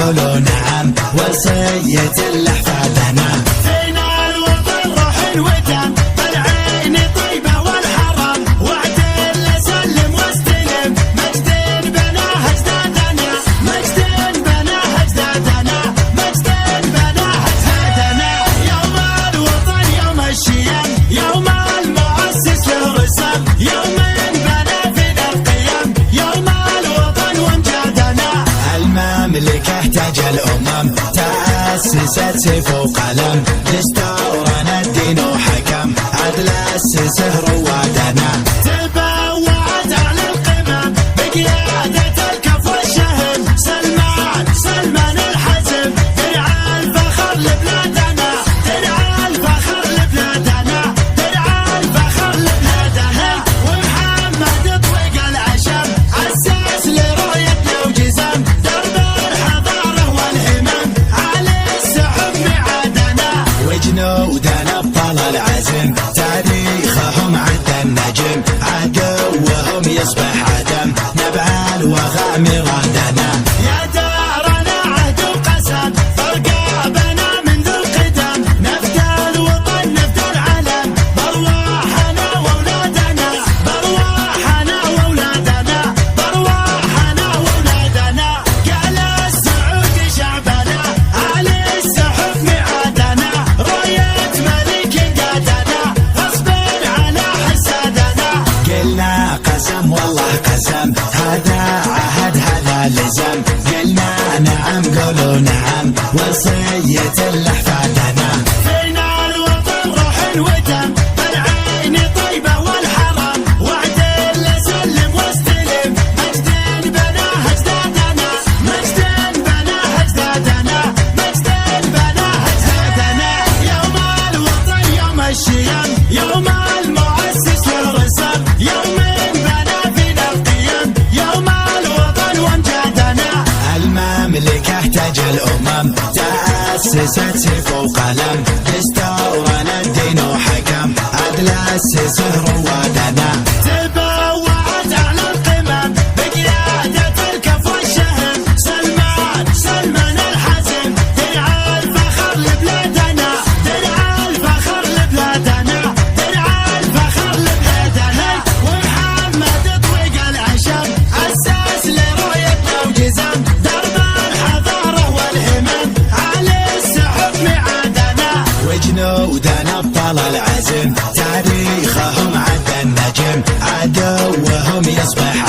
قولوا نعم وصية لأحفادنا. فينا الوطن روح ودم بالعين طيبة والحرم وعدل سلم واستلم مجد بناه أجدادنا مجد بناه أجدادنا مجد بناه أجدادنا. يوم الوطن يوم الشيم يوم المؤسس له رسم يوم بنى فينا القيم يوم الوطن وامجادنا. المملكة تاج الأمم تأسست سيف وقلم دستورنا الدين وحكم عدل أسسه روادنا. تبوعت على القمم بقيادة الكف والشهم سلمان الحزم درع الفخر لبلادنا درع الفخر لبلادنا درع الفخر لبلادنا. ومحمد طويق العشم أسس لرؤيتنا وجزم درب الحضارة والهمم على السحب ميعادنا. وجنودنا ابطال العزم تاريخهم عد النجم عدوهم يصبح عدم نبع الوغى مرادنا. يا دارنا عهد وقسم فرقابنا منذ القدم نفدى الوطن نفدى العلم بارواحنا واولادنا بارواحنا واولادنا بارواحنا واولادنا. قال السعود شعبنا علي السحب ميعادنا راية ملك قادنا غصب على حسادنا. قلنا قسم والله قسم هذا عهد هذا لزم قلنا نعم قولوا نعم وصية لأحفادنا. فينا الوطن روح ودم بالعين طيبة والحرم وعدل سلم واستلم مجد بناه أجدادنا مجد بناه أجدادنا مجد بناه أجدادنا. يوم الوطن يوم الشيم يوم المؤسس له رسم يوم بنى فينا القيم يوم الوطن وامجادنا. المملكة تاج الأمم تأسست سيف وقلم دستورنا الدين وحكم عدل أسسه روادنا. تبوعت على القمم بقيادة الكف والشهم سلمان الحزم درع الفخر لبلادنا درع الفخر لبلادنا درع الفخر لبلادنا. ومحمد طويق العشم أسس لرؤيتنا وجزم درب الحضارة والهمم على السحب ميعادنا. وجنودنا ابطال العزم تاريخهم عد النجم عدوهم يصبح